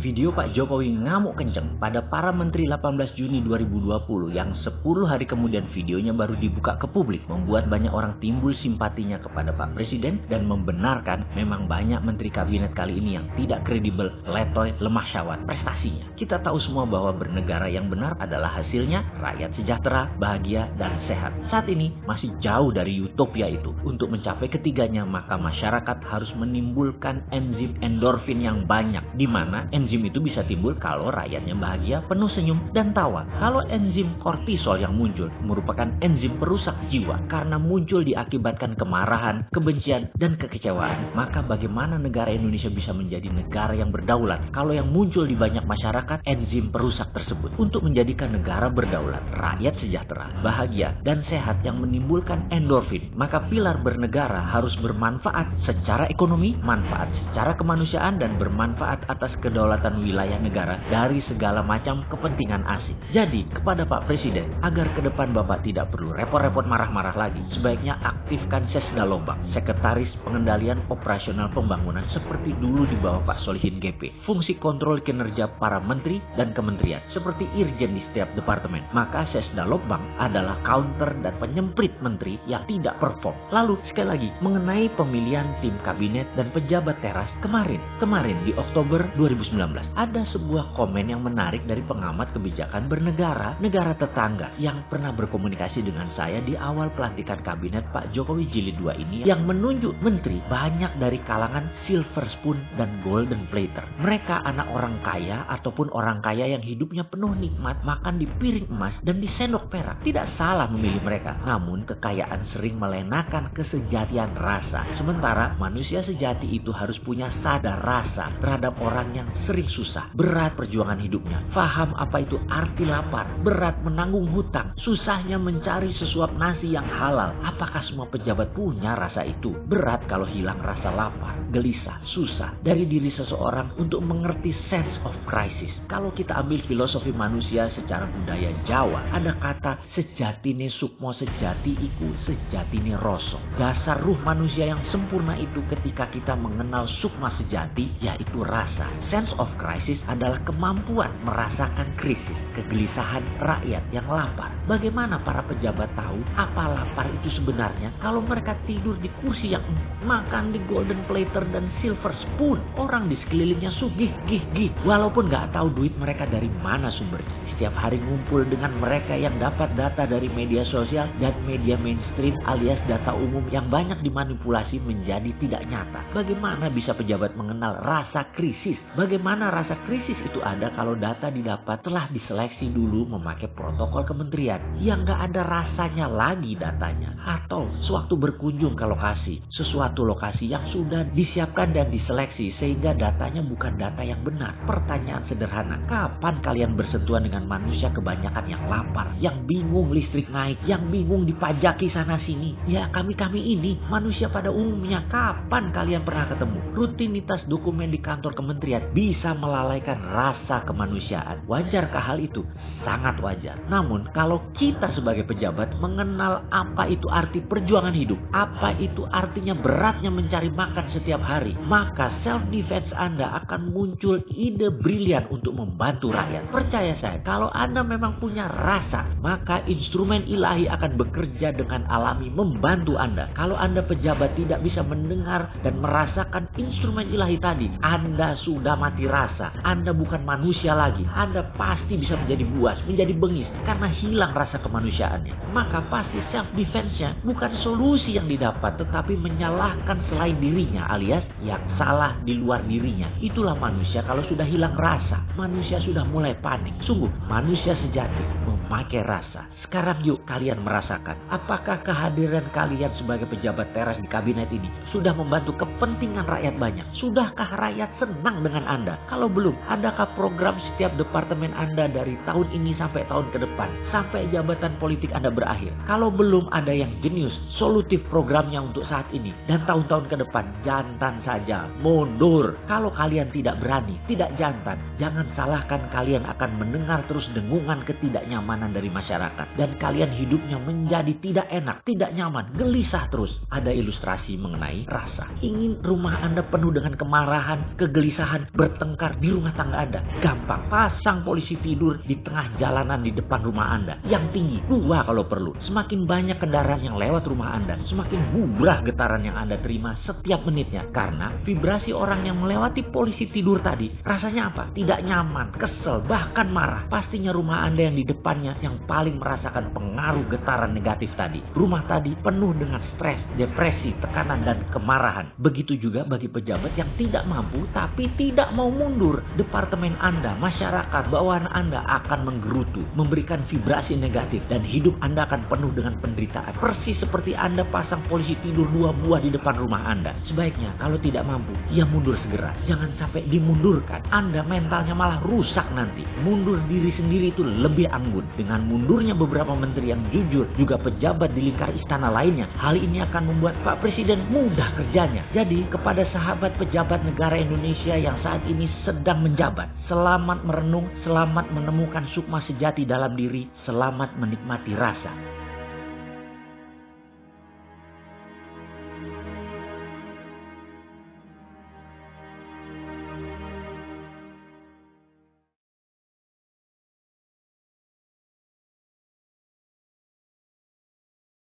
Video Pak Jokowi ngamuk kenceng pada para menteri 18 Juni 2020 yang 10 hari kemudian videonya baru dibuka ke publik membuat banyak orang timbul simpatinya kepada Pak Presiden dan membenarkan memang banyak menteri kabinet kali ini yang tidak kredibel, letoy, lemah syawat prestasinya. Kita tahu semua bahwa bernegara yang benar adalah hasilnya rakyat sejahtera, bahagia, dan sehat. Saat ini masih jauh dari utopia itu. Untuk mencapai ketiganya maka masyarakat harus menimbulkan enzim endorfin yang banyak, di mana enzim itu bisa timbul kalau rakyatnya bahagia, penuh senyum, dan tawa. Kalau enzim kortisol yang muncul merupakan enzim perusak jiwa karena muncul diakibatkan kemarahan, kebencian, dan kekecewaan, maka bagaimana negara Indonesia bisa menjadi negara yang berdaulat kalau yang muncul di banyak masyarakat enzim perusak tersebut? Untuk menjadikan negara berdaulat, rakyat sejahtera, bahagia, dan sehat yang menimbulkan endorfin, maka pilar bernegara harus bermanfaat secara ekonomi, manfaat secara kemanusiaan, dan bermanfaat atas kedaulatan wilayah negara dari segala macam kepentingan asing. Jadi, kepada Pak Presiden, agar ke depan Bapak tidak perlu repot-repot marah-marah lagi, sebaiknya aktifkan Sesda Lobang, Sekretaris Pengendalian Operasional Pembangunan seperti dulu di bawah Pak Solihin GP. Fungsi kontrol kinerja para menteri dan kementerian, seperti irjen di setiap departemen. Maka Sesda Lobang adalah counter dan penyemprit menteri yang tidak perform. Lalu, sekali lagi, mengenai pemilihan tim kabinet dan pejabat teras kemarin di Oktober 2019, ada sebuah komen yang menarik dari pengamat kebijakan bernegara, negara tetangga yang pernah berkomunikasi dengan saya di awal pelantikan kabinet Pak Jokowi Jilid 2 ini, yang menunjuk menteri banyak dari kalangan silver spoon dan golden platter. Mereka anak orang kaya ataupun orang kaya yang hidupnya penuh nikmat, makan di piring emas dan di sendok perak. Tidak salah memilih mereka, namun kekayaan sering melenakan kesejatian rasa. Sementara manusia sejati itu harus punya sadar rasa terhadap orang yang sering susah, berat perjuangan hidupnya, paham apa itu arti lapar, berat menanggung hutang, susahnya mencari sesuap nasi yang halal. Apakah semua pejabat punya rasa itu? Berat kalau hilang rasa lapar, gelisah, susah dari diri seseorang untuk mengerti sense of crisis. Kalau kita ambil filosofi manusia secara budaya Jawa, ada kata sejatine sukmo sejati iku sejatine rasa. Dasar ruh manusia yang sempurna itu ketika kita mengenal sukma sejati, yaitu rasa. Sense of crisis adalah kemampuan merasakan krisis, kegelisahan rakyat yang lapar. Bagaimana para pejabat tahu apa lapar itu sebenarnya kalau mereka tidur di kursi yang makan di golden platter dan silver spoon? Orang di sekelilingnya sugih, gih, walaupun nggak tahu duit mereka dari mana sumbernya. Setiap hari ngumpul dengan mereka yang dapat data dari media sosial dan media mainstream alias data umum yang banyak dimanipulasi menjadi tidak nyata. Bagaimana bisa pejabat mengenal rasa krisis? Bagaimana rasa krisis itu ada kalau data didapat telah diseleksi dulu memakai protokol kementerian yang nggak ada rasanya lagi datanya? Atau sewaktu berkunjung ke lokasi, sesuatu lokasi yang sudah disiapkan dan diseleksi sehingga datanya bukan data yang benar. Pertanyaan sederhana, kapan kalian bersentuhan dengan manusia kebanyakan yang lapar, yang bingung listrik naik, yang bingung dipajaki sana sini? Ya kami ini, manusia pada umumnya. Kapan kalian pernah ketemu? Rutinitas dokumen di kantor kementerian bisa melalaikan rasa kemanusiaan. Wajarkah hal itu? Sangat wajar. Namun kalau kita sebagai pejabat mengenal apa itu arti perjuangan hidup, apa itu artinya beratnya mencari makan setiap hari, maka self defense Anda akan muncul ide brilian untuk membantu rakyat. Percaya saya, kalau Anda memang punya rasa, maka instrumen ilahi akan bekerja dengan alami membantu Anda. Kalau Anda pejabat tidak bisa mendengar dan merasakan instrumen ilahi tadi, Anda sudah mati rasa. Anda bukan manusia lagi. Anda pasti bisa menjadi buas, menjadi bengis karena hilang rasa kemanusiaannya. Maka pasti self defense-nya bukan solusi yang didapat, tetapi menyalahkan selain dirinya alias yang salah di luar dirinya. Itulah manusia kalau sudah hilang rasa. Manusia sudah mulai panik. Sungguh, manusia sejati memakai rasa. Sekarang yuk kalian merasakan, apakah kehadiran kalian sebagai pejabat teras di kabinet ini sudah membantu kepentingan rakyat banyak? Sudahkah rakyat senang dengan Anda? Kalau belum, adakah program setiap departemen Anda dari tahun ini sampai tahun ke depan, sampai jabatan politik Anda berakhir? Kalau belum ada yang jenius, solutif programnya untuk saat ini dan tahun-tahun ke depan, jantan saja, mundur. Kalau kalian tidak berani, tidak jantan, jangan salahkan kalian akan mendengar terus dengungan ketidaknyamanan dari masyarakat. Dan kalian hidupnya menjadi tidak enak, tidak nyaman, gelisah terus. Ada ilustrasi mengenai rasa. Ingin rumah Anda penuh dengan kemarahan, kegelisahan, bertengkar, bertengkar di rumah tangga Anda? Gampang, pasang polisi tidur di tengah jalanan di depan rumah Anda. Yang tinggi, 2 kalau perlu. Semakin banyak kendaraan yang lewat rumah Anda, semakin bubrah getaran yang Anda terima setiap menitnya. Karena vibrasi orang yang melewati polisi tidur tadi, rasanya apa? Tidak nyaman, kesel, bahkan marah. Pastinya rumah Anda yang di depannya yang paling merasakan pengaruh getaran negatif tadi. Rumah tadi penuh dengan stres, depresi, tekanan, dan kemarahan. Begitu juga bagi pejabat yang tidak mampu tapi tidak mau mundur. Departemen Anda, masyarakat, bawahan Anda akan menggerutu, memberikan vibrasi negatif, dan hidup Anda akan penuh dengan penderitaan. Persis seperti Anda pasang polisi tidur 2 buah di depan rumah Anda. Sebaiknya kalau tidak mampu, ya mundur segera. Jangan sampai dimundurkan. Anda mentalnya malah rusak nanti. Mundur diri sendiri itu lebih anggun. Dengan mundurnya beberapa menteri yang jujur, juga pejabat di lingkar istana lainnya, hal ini akan membuat Pak Presiden mudah kerjanya. Jadi kepada sahabat pejabat negara Indonesia yang saat ini sedang menjabat, selamat merenung, selamat menemukan sukma sejati dalam diri, selamat menikmati rasa.